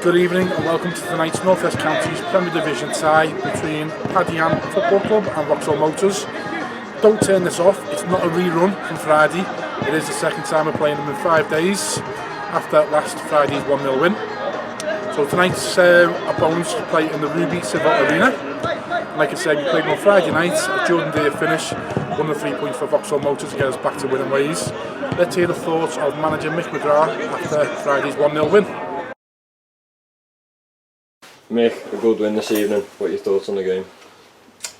Good evening and welcome to tonight's North West Counties Premier Division tie between Padiham Football Club and Vauxhall Motors. Don't turn this off, it's not a rerun from Friday. It is the second time we're playing them in 5 days after last Friday's 1-0 win. So tonight's opponents play in the Ruby Civil Arena. And like I said, we played on Friday night, a Jordan Deere finish, 1 of 3 points for Vauxhall Motors to get us back to winning ways. Let's hear the thoughts of manager Mick McGraa after Friday's 1-0 win. Mick, a good win this evening. What are your thoughts on the game?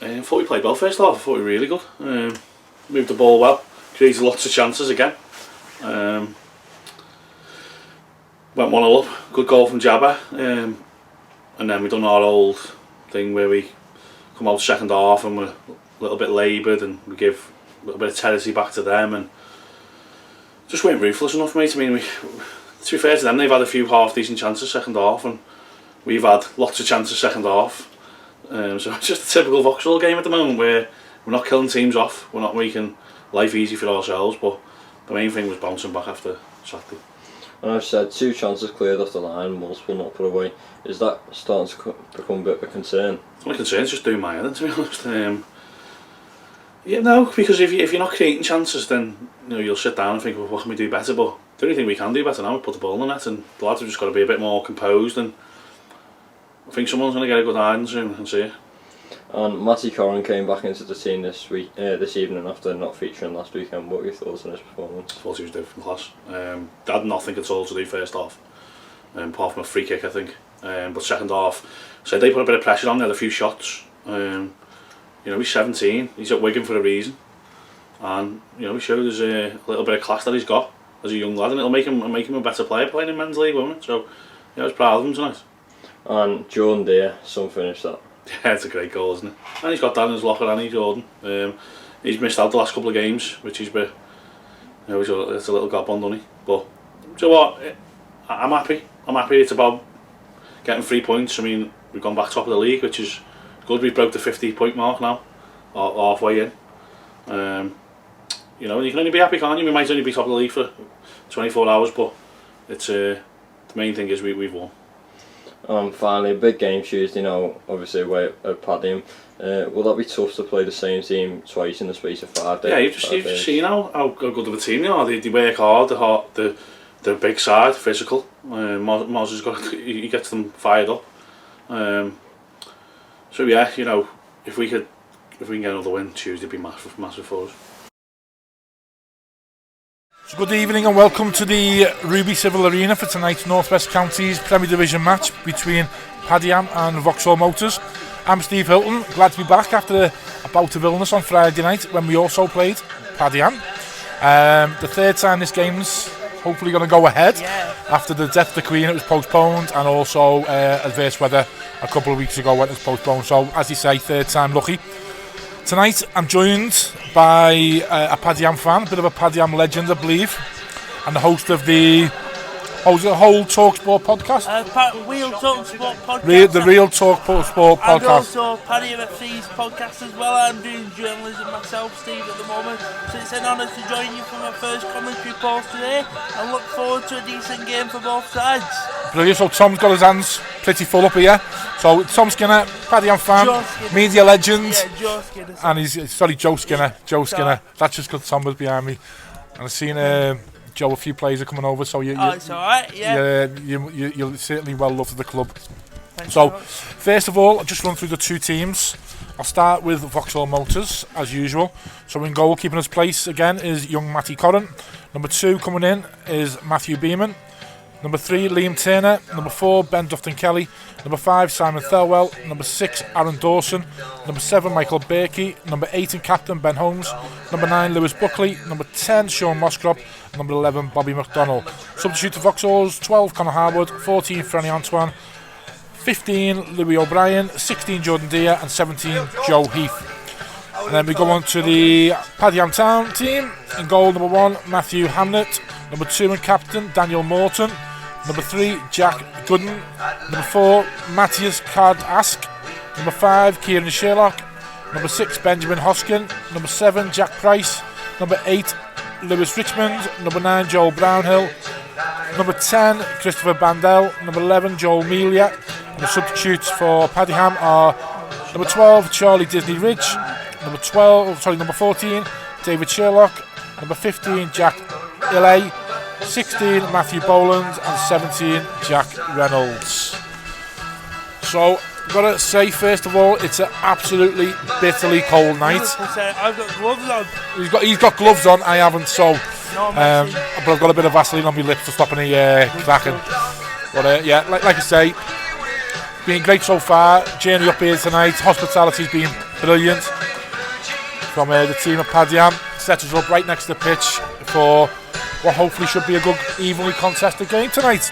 I thought we played well first half. I thought we were really good. Moved the ball well, created lots of chances again. Went 1-0 up, good goal from Jabba. And then we done our old thing where we come out second half and we're a little bit laboured and we give a little bit of tenacity back to them and just weren't ruthless enough, mate. I mean, to be fair to them, they've had a few half decent chances second half and we've had lots of chances second half. So it's just a typical Vauxhall game at the moment where we're not killing teams off, we're not making life easy for ourselves, but the main thing was bouncing back after Saturday. And I've said 2 chances cleared off the line, multiple not put away. Is that starting to become a bit of a concern? My concern is just doing my head, to be honest. Yeah, no, because if you're not creating chances, then you'll sit down and think, well, what can we do better? But the only thing we can do better now is put the ball in the net, and the lads have just got to be a bit more composed, and I think someone's going to get a good eye on soon and see it. And Matty Corrin came back into the team this evening after not featuring last weekend. What were your thoughts on his performance? I thought he was different class. They had nothing at all to do first half, apart from a free kick, I think. But second half, so they put a bit of pressure on. They had a few shots. He's 17. He's at Wigan for a reason, and he showed us a little bit of class that he's got as a young lad, and it'll make him a better player playing in men's league, won't it? So I was proud of him tonight. And Jordan Deere, some finish that. Yeah, it's a great goal, isn't it? And he's got that in his locker, hasn't he, Jordan? He's missed out the last couple of games, which he's been, it's a little gob on, doesn't he? But, so what? I'm happy. It's about getting 3 points. I mean, we've gone back top of the league, which is good. We've broke the 50-point mark now, halfway in. You can only be happy, can't you? We might only be top of the league for 24 hours, but it's the main thing is we've won. Finally, a big game Tuesday now, obviously away at Padiham. Will that be tough to play the same team twice in the space of 5 days? Yeah, you've just seen how good of a team they are. They work hard, they're big side, physical. Moz has he gets them fired up. So yeah, if we can get another win Tuesday, it'd be massive for us. So good evening and welcome to the Ruby Civil Arena for tonight's North West Counties Premier Division match between Padiham and Vauxhall Motors. I'm Steve Hilton, glad to be back after a bout of illness on Friday night when we also played Padiham. The third time this game's hopefully going to go ahead after the death of the Queen. It was postponed, and also adverse weather a couple of weeks ago when it was postponed. So as you say, third time lucky. Tonight I'm joined by a Padiham fan, a bit of a Padiham legend I believe, and the host of the whole Talk Sport podcast. Real Talk Sport podcast. The Real Talk Sport podcast. And also Padiham FC's podcast as well. I'm doing journalism myself, Steve, at the moment. So it's an honour to join you for my first commentary post today, and look forward to a decent game for both sides. Brilliant. So Tom's got his hands pretty full up here. So Tom Skinner, Padiham fan, media legend. Yeah, Joe Skinner. And Joe Skinner. Joe Skinner. That's just because Tom was behind me. And I've seen Joe, a few players are coming over, so it's alright, yeah. You're certainly well loved at the club. Thanks so, first of all, I'll just run through the 2 teams. I'll start with Vauxhall Motors, as usual. So in goal, keeping his place again, is young Matty Corrin. Number 2 coming in is Matthew Beeman. Number 3, Liam Turner. Number 4, Ben Dufton-Kelly. Number 5, Simon Thelwell. Number 6, Aaron Dawson. Number 7, Michael Berkey. Number 8 and captain, Ben Holmes. Number 9, Lewis Buckley. Number 10, Sean Moscrop. Number 11, Bobby McDonnell. Substitute to Vauxhall's 12, Conor Harwood. 14, Franny Antoine. 15, Louis O'Brien. 16, Jordan Deere. And 17, Joe Heath. And then we go on to the Padiham Town team. In goal, number 1, Matthew Hamnett. Number 2 and captain, Daniel Morton. Number 3, Jack Gooden. Number 4, Matthias Card-Ask. Number 5, Kieran Sherlock. Number 6, Benjamin Hoskin. Number 7, Jack Price. Number 8, Lewis Richmond. Number 9, Joel Brownhill. Number 10, Christopher Bandel. Number 11, Joel Melia. And the substitutes for Padiham are number 12, Charlie Disney Ridge. Number 14, David Sherlock. Number 15, Jack Illay. 16, Matthew Boland. And 17, Jack Reynolds. So, I've got to say, first of all, it's an absolutely bitterly cold night. I've got gloves on. He's got gloves on, I haven't, so... No, but I've got a bit of Vaseline on my lips to stop any cracking. But yeah, like I say, been great so far. Journey up here tonight. Hospitality's been brilliant from the team at Padiham. Set us up right next to the pitch for what hopefully should be a good, evenly contested game tonight.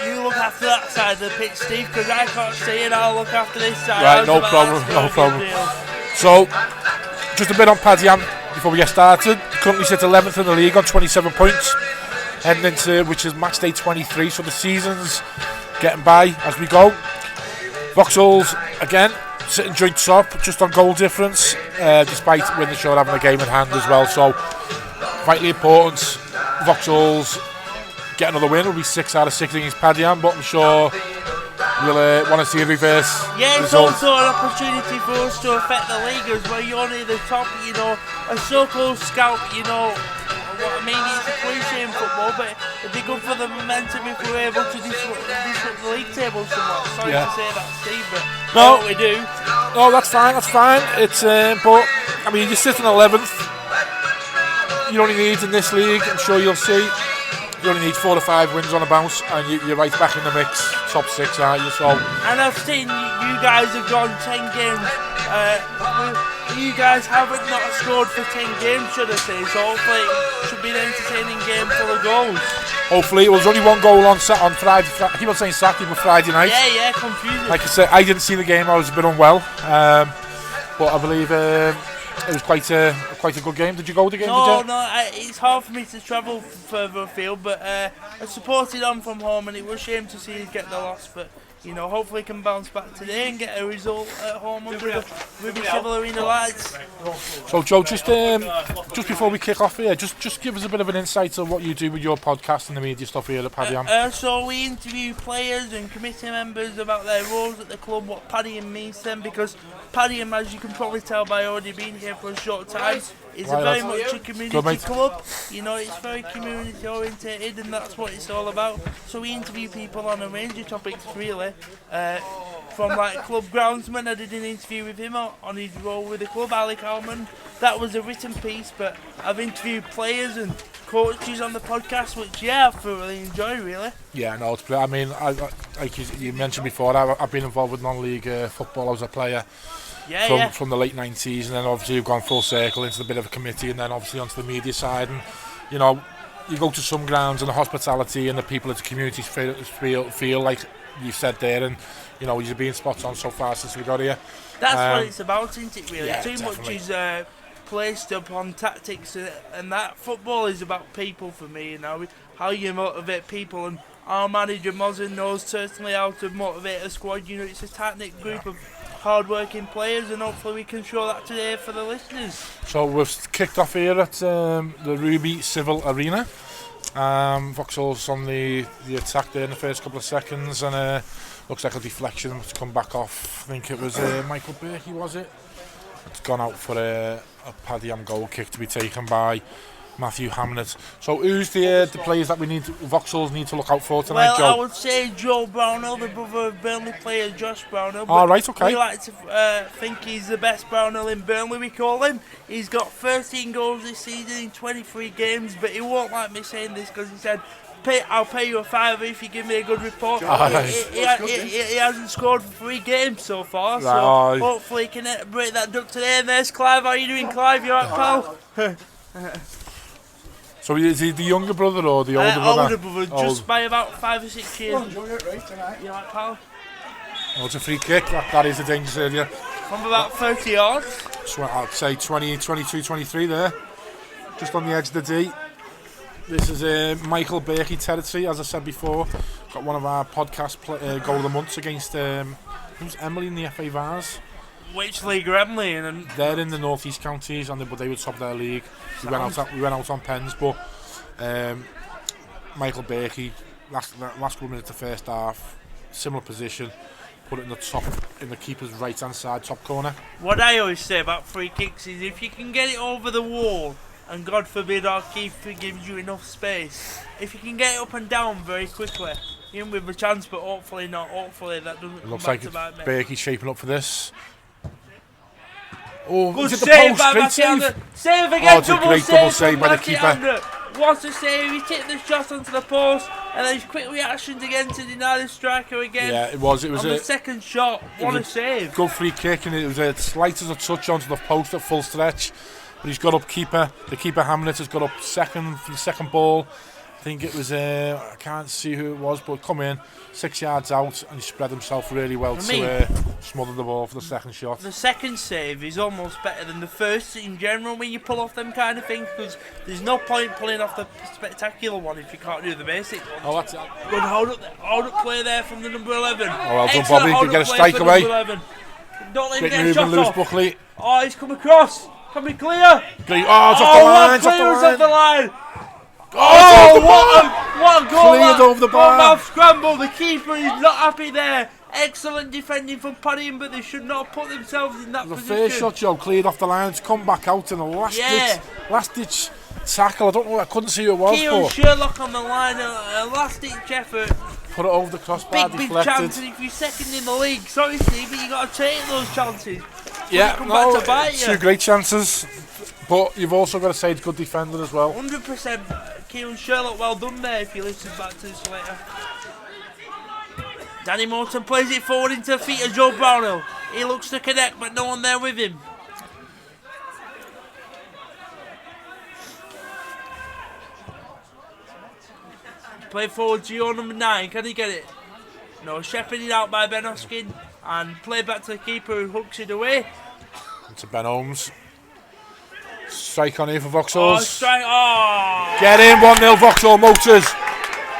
You look after that side of the pitch, Steve, because I can't see it. I'll look after this side. Right, no problem. So, just a bit on Padiham before we get started. Currently sits 11th in the league on 27 points, heading into which is match day 23. So the season's getting by as we go. Vauxhall's again sitting joint top, just on goal difference, despite Wintershore having a game in hand as well. So vitally important. Vauxhall's get another win. It'll be 6 out of 6 against Padiham, but I'm sure we'll want to see a reverse it's result. also an opportunity for us to affect the league as well. You're near the top, a so-called scout, what I mean, it's a cliche in football, but it'd be good for the momentum if we're able to disrupt the league table somewhat. Sorry to say that, Steve, but no, what we do. No, that's fine. It's but I mean, you're sitting 11th. You only need in this league, I'm sure you'll see, you only need 4 to 5 wins on a bounce, and you're right back in the mix, top 6, aren't you? So, and I've seen you guys have gone 10 games. You guys haven't not scored for 10 games, should I say? So hopefully it should be an entertaining game full of goals. Hopefully, it was only one goal on Friday. I keep on saying Saturday, but Friday night. Yeah, confusing. Like I said, I didn't see the game. I was a bit unwell, but I believe it was quite a good game. Did you go to the game? No, it's hard for me to travel further afield, but I supported on from home, and it was a shame to see us get the loss. But hopefully can bounce back today and get a result at home under the Ruby Civil Arena lights. So Joe, just before we kick off here, just give us a bit of an insight of what you do with your podcast and the media stuff here at Padiham. So we interview players and committee members about their roles at the club, what Padiham means to them, because Padiham, as you can probably tell by already being here for a short time, is very much a community club. It's very community orientated, and that's what it's all about. So we interview people on a range of topics, really. From like club groundsman, I did an interview with him on his role with the club, Ali Kalman. That was a written piece, but I've interviewed players and coaches on the podcast, which I thoroughly enjoy, really. Yeah, no, it's. I mean, like you mentioned before, I've been involved with non-league football. I was a player from the late 90s, and then obviously you've gone full circle into the bit of a committee, and then obviously onto the media side. And you go to some grounds, and the hospitality and the people at the community feel like you said there, and you've been spot on so far since we got here. That's what it's about, isn't it, really? Too definitely. Much is placed upon tactics, and that football is about people for me, how you motivate people, and our manager Mosin knows certainly how to motivate a squad. It's a tight-knit group of hard-working players, and hopefully we can show that today for the listeners. So we've kicked off here at the Ruby Civil Arena. Vauxhall's on the attack there in the first couple of seconds, and looks like a deflection to come back off. I think it was Michael Berkey, was it? It's gone out for a Padiham goal kick to be taken by Matthew Hamnett. So who's the players that Vauxhalls need to look out for tonight, Joe? Well, I would say Joe Brownell, the brother of Burnley player Josh Brownell. Right, okay. We like to think he's the best Brownell in Burnley, we call him. He's got 13 goals this season in 23 games, but he won't like me saying this because he said, I'll pay you a £5 if you give me a good report. He hasn't scored for 3 games so far, so hopefully he can break that duck today. And there's Clive. How are you doing, Clive? You alright, pal? So is he the younger brother or the older brother? Older brother, just by about 5 or 6 years. You alright, pal? It's a free kick. That is a dangerous area. From about 30 yards. I'd say 20, 22, 23 there. Just on the edge of the D. This is Michael Berkey territory, as I said before. Got one of our podcast goal of the months against who's Emily in the FA Vars. Which league are Emily in? They're in the North East counties, but they were top of their league. We went out on pens, but Michael Berkey, last couple of minutes of the first half, similar position, put it in the top, in the keeper's right hand side, top corner. What I always say about free kicks is if you can get it over the wall, and God forbid our keeper gives you enough space, if you can get it up and down very quickly, even with a chance, but hopefully not, hopefully that doesn't come back to bite me. Berkey shaping up for this. Oh, good is it save the post? by Great save. Save again, it's a great double save by the keeper. What a save, he took the shot onto the post, and then his quick reactions again to deny the striker again. Yeah, it was on a the second shot, what a save. Good free kick, and it was as slight as a touch onto the post at full stretch. But he's got up keeper, the keeper Hamlet has got up second for the second ball. I think it was, I can't see who it was, but come in, 6 yards out, and he spread himself really well to smother the ball for the second shot. The second save is almost better than the first in general when you pull off them kind of things, because there's no point pulling off the spectacular one if you can't do the basic one. Oh, that's good hold up play there from the number 11. Oh, well done, Bobby. Can get a strike away. Don't let him Quick get a move shot and Lewis off. Buckley. Oh, he's come across. Can be clear. It's off the line. It's off the line. Oh, what a goal! Cleared over the bar. Mouth scramble. The keeper is not happy there. Excellent defending from Padiham, but they should not put themselves in that position. The first shot, Joe, cleared off the line. It's come back out in a last ditch tackle. I don't know. I couldn't see who it was. Kieran Sherlock on the line. A last ditch effort. Put it over the crossbar. Big chance, and if you're second in the league, sorry Steve, but you got to take those chances. Yeah, two great chances. But you've also got to say it's good defender as well. 100%. Kieran Sherlock, well done there if you listen back to this later. Danny Morton plays it forward into the feet of Joe Brownhill. He looks to connect, but no one there with him. Play forward to your number 9. Can he get it? No, shepherded out by Ben Hoskin. And play back to the keeper who hooks it away. To Ben Holmes. Strike on here for Vauxhall. Get in, 1-0 Vauxhall Motors.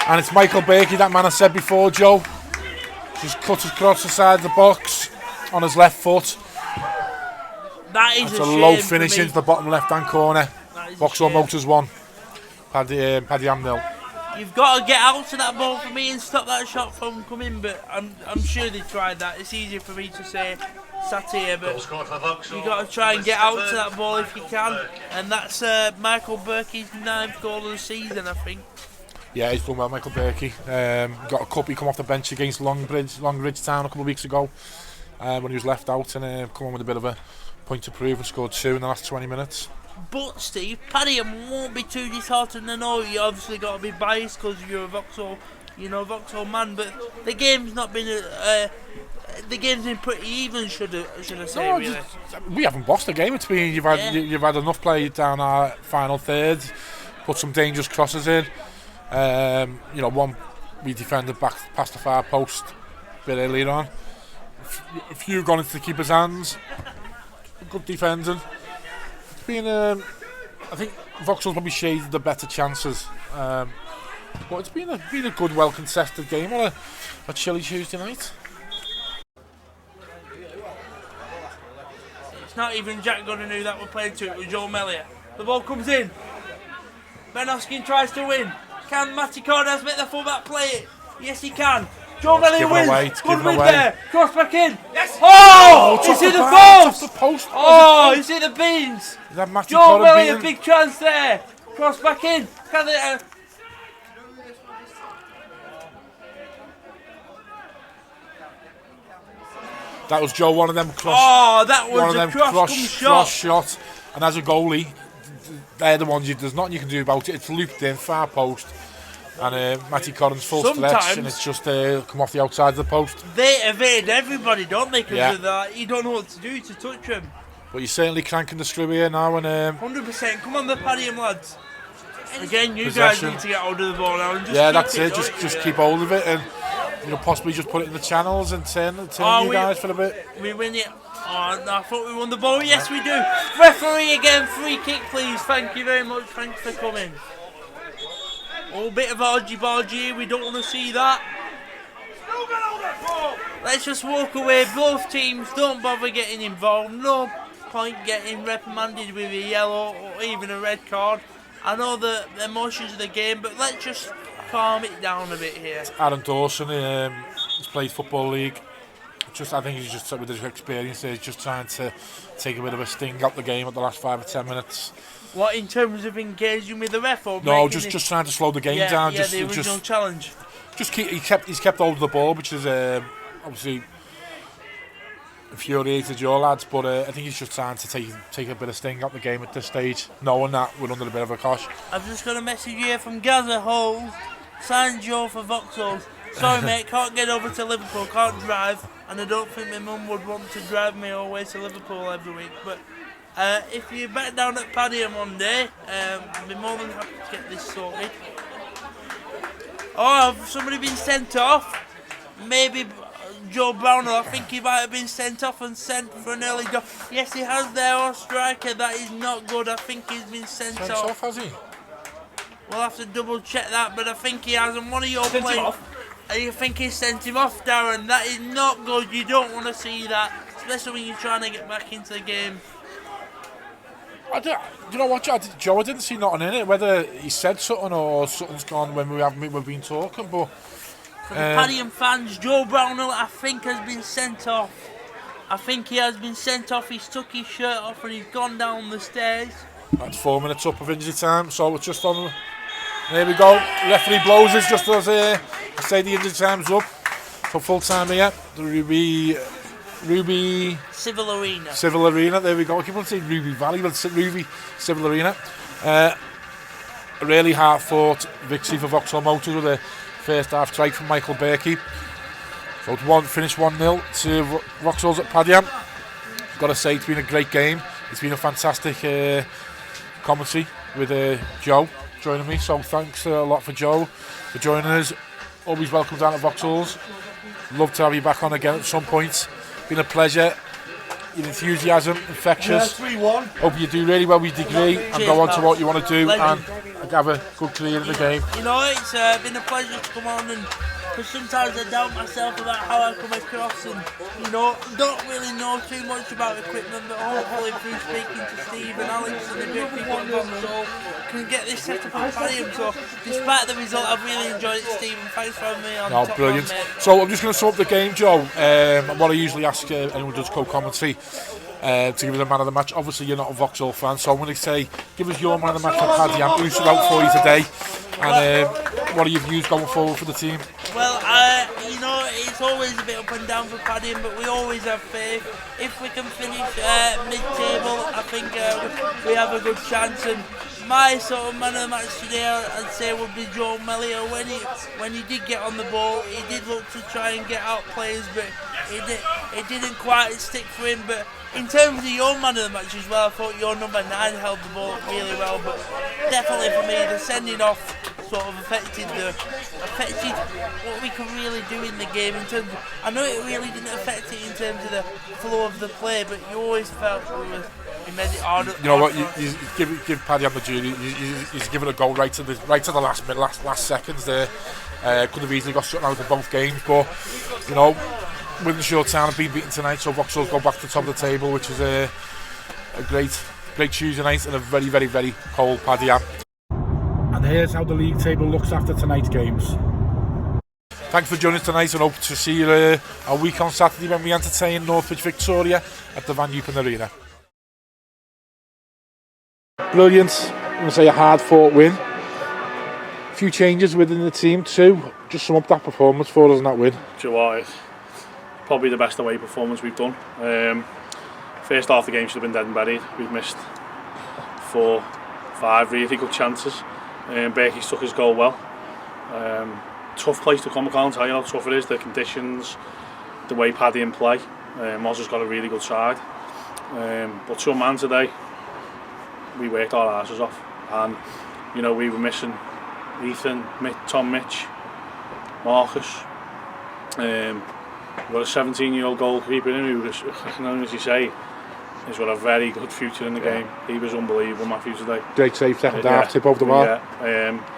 And it's Michael Berkey, that man I said before, Joe. Just cut across the side of the box on his left foot. That's a low finish into the bottom left hand corner. Vauxhall Motors 1. Padiham 0. You've got to get out to that ball for me and stop that shot from coming, but I'm sure they tried that. It's easier for me to say sat here, but you've got to try and get out to that ball if you can. And that's Michael Berkey's 9th goal of the season, I think. Yeah, he's done well, Michael Berkey. Got a cup, he come off the bench against Longridge Town a couple of weeks ago when he was left out, and come on with a bit of a point to prove and scored 2 in the last 20 minutes. But Steve, Padiham won't be too disheartened. I know you obviously got to be biased because you're a Vauxhall man, but the game's not been the game's been pretty even, should I say? No, really. We haven't lost the game. It's been you've had enough play down our final third, put some dangerous crosses in. One we defended back past the far post a bit earlier on. A few gone into the keeper's hands. Good defending. I think Vauxhall's probably shaded the better chances, but it's been a good, well contested game on a chilly Tuesday night. It's not even Jack Gunn who that we're playing to. It was Joe Mellier. The ball comes in. Ben Hoskin tries to win. Can Matty Cordes make the fullback play it? Yes, he can. Joe Mellier wins. Good win there. Cross back in. Yes. Oh! It's in the post. Oh, it's in the beans. Joe Mellier, big chance there. Cross back in. Can they? That was Joe. One of them cross. Oh, that was a cross shot. And as a goalie, they're the ones there's nothing you can do about it. It's looped in, far post. And Matty Corden's full stretch, and it's just come off the outside of the post. They evade everybody, don't they? Because of that, you don't know what to do to touch them. But you're certainly cranking the screw here now. And 100%. Come on, the Padiham lads. Again, you guys need to get hold of the ball now. And that's it. Just keep hold of it, and possibly just put it in the channels and turn you guys for a bit. We win it. Oh, no, I thought we won the ball. Yes, we do. Referee again. Free kick, please. Thank you very much. Thanks for coming. Oh, bit of argy-bargy, we don't want to see that. Let's just walk away. Both teams, don't bother getting involved. No point getting reprimanded with a yellow or even a red card. I know the emotions of the game, but let's just calm it down a bit here. Aaron Dawson, he's played Football League. I think he's just, with his experience, he's just trying to take a bit of a sting out the game at the last 5 or 10 minutes. What, in terms of engaging with the ref? Or no, just trying to slow the game down. Yeah, the original challenge. He's kept hold of the ball, which is obviously infuriated your lads, but I think he's just trying to take a bit of sting out the game at this stage, knowing that we're under a bit of a cosh. I've just got a message here from Gaza Hole. Signed Joe for Vauxhall. Sorry mate, can't get over to Liverpool, can't drive, and I don't think my mum would want to drive me all the way to Liverpool every week, but if you're back down at Padiham one day, I'd be more than happy to get this sorted. Oh, have somebody been sent off? Maybe Joe Brownell, I think he might have been sent off and sent for an early goal. Yes, he has there, our striker, that is not good, I think he's been sent off. Sent off, has he? We'll have to double check that, but I think he has, and one of your players... I think he sent him off, Darren. That is not good. You don't want to see that, especially when you're trying to get back into the game. You know what, Joe? I didn't see nothing in it. Whether he said something or something's gone when we've been talking, but for the Padiham fans, Joe Brownell, I think, has been sent off. I think he has been sent off. He's took his shirt off and he's gone down the stairs. That's 4 minutes up of injury time, so it's just on. There we go. Referee blows it just as I say the injury time's up. So full time here. The Ruby Civil Arena. There we go. I keep on saying Ruby Valley, but it's Ruby Civil Arena. A really hard fought victory for Vauxhall Motors with a first half try from Michael Berkey. So it's finished 1-0 to Vauxhall's at Padiham. Got to say, it's been a great game. It's been a fantastic commentary with Joe joining me, so thanks a lot for Joe for joining us. Always welcome down at Vauxhall's. Love to have you back on again at some point. Been a pleasure. Your enthusiasm, infectious. Hope you do really well with your degree and go on to what you want to do and have a good career in the game. You know, it's been a pleasure to come on, and because sometimes I doubt myself about how I come across, and you know, don't really know too much about equipment, but hopefully through speaking to Steve and Alex and the great people at Vauxhall can get this set up on Padiham. So despite the result, I've really enjoyed it, Steve, and thanks for having me on. No, brilliant. So I'm just going to sum up the game, Joe. What I usually ask anyone who does co-commentary to give us a man of the match. Obviously you're not a Vauxhall fan, so I'm going to say give us your man of the match for Padiham. Who stood out for you today, and what are your views going forward for the team? Well, you know, it's always a bit up and down for Padiham, but we always have faith. If we can finish mid-table, I think we have a good chance. And my sort of man of the match today, I'd say, would be Joe Mellier. When he did get on the ball, he did look to try and get out players, but it didn't quite stick for him. But in terms of your man of the match as well, I thought your number 9 held the ball really well. But definitely for me, the sending off sort of affected what we can really do in the game. In terms of, I know it really didn't affect it in terms of the flow of the play, but you always felt we made it harder. You know what? You give Padiham the duty. He's given a goal right to the last seconds there. Could have easily got something out of both games, but you know, within a short time have been beaten tonight, so Vauxhall go back to the top of the table, which is a great Tuesday night and a very, very, very cold Padiham. And here's how the league table looks after tonight's games. Thanks for joining us tonight, and hope to see you a week on Saturday when we entertain Northwich Victoria at the Van Eupen Arena. Brilliant. I'm going to say a hard-fought win. A few changes within the team too. Just sum up that performance for us in that win. Do you know what? Probably the best away performance we've done. First half of the game should have been dead and buried. We've missed 4-5 really good chances. Berkey took his goal well. Tough place to come, I can't tell you how tough it is. The conditions, the way Padiham play. Moz has got a really good side. But to a man today, we worked our asses off, and you know, we were missing Ethan, Tom Mitch, Marcus. We've got a 17-year-old goalkeeper in who, as you say, has got a very good future in the game. He was unbelievable, Matthew, today. Great save, second half, tip over the bar. Yeah.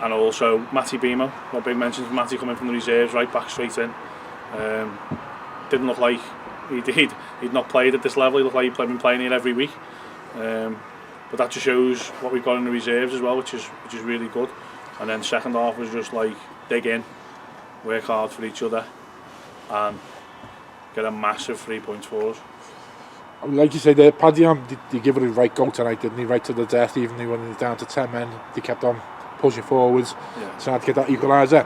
And also Matty Bemo, got big mentions for Matty coming from the reserves, right back straight in. Didn't look like he'd not played at this level. He looked like he'd been playing here every week. But that just shows what we've got in the reserves as well, which is really good. And then second half was just like dig in, work hard for each other, and get a massive 3 points for us. Like you said, Padiham, they give it a right go tonight, didn't he? Right to the death, even when they were down to 10 men, they kept on pushing forwards, trying to get that equaliser.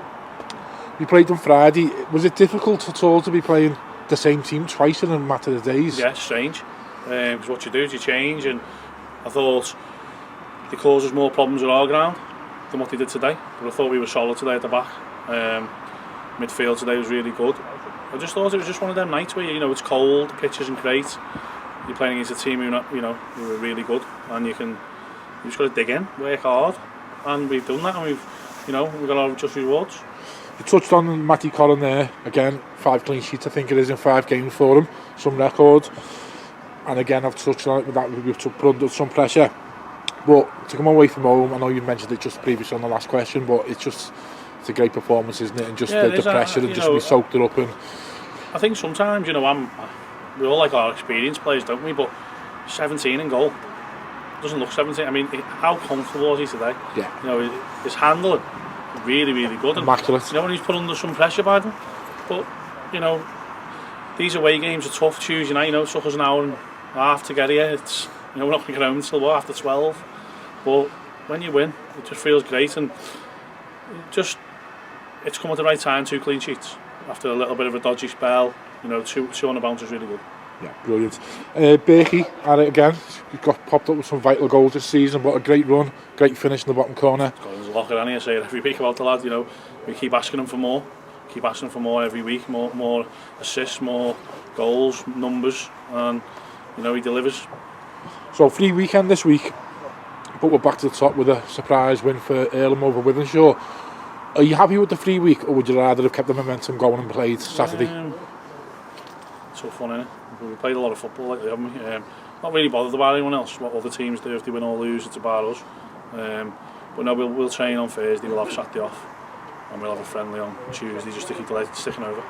We played on Friday. Was it difficult at all to be playing the same team twice in a matter of days? Yeah, strange. Because what you do is you change, and I thought they caused us more problems at our ground than what they did today. But I thought we were solid today at the back. Midfield today was really good. I just thought it was just one of them nights where it's cold, the pitch isn't great. You're playing against a team who are really good, and you just got to dig in, work hard, and we've done that, and we've got our just rewards. You touched on Matty Corrin there again. 5 clean sheets, I think it is, in 5 games for him. Some record, and again I've touched on it with that. We've put under some pressure, but to come away from home, I know you mentioned it just previously on the last question, but it's a great performance, isn't it? And just the pressure and just we soaked it up. And I think sometimes we all like our experienced players, don't we? But 17 in goal doesn't look 17. I mean, how comfortable was he today? Yeah. His handling really, really good. Immaculate. When he's put under some pressure by them. But these away games are tough. Tuesday night, it took us an hour and a half to get here. It's we're not going to get home until after 12. But when you win, it just feels great, and it's come at the right time. 2 clean sheets after a little bit of a dodgy spell. 2 on the bounce is really good. Yeah, brilliant. Berkey at it again. He got popped up with some vital goals this season. What a great run, great finish in the bottom corner. He's got his locker, and I say it every week about the lad. We keep asking him for more. Keep asking for more every week. More assists, more goals, numbers, and he delivers. So free weekend this week, but we're back to the top with a surprise win for Earlham over Wythenshawe. Are you happy with the free week, or would you rather have kept the momentum going and played Saturday? Tough one, innit? We played a lot of football lately, haven't we? Not really bothered about anyone else, what other teams do. If they win or lose, it's about us. But no, we'll train on Thursday, we'll have Saturday off, and we'll have a friendly on Tuesday just to keep the legs sticking over.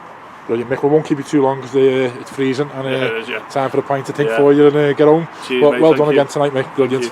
Brilliant, Mick. We won't keep you too long because it's freezing, and it is, time for a pint to think for you and get home. Cheers, well mate, done you. again tonight, Mick. Brilliant.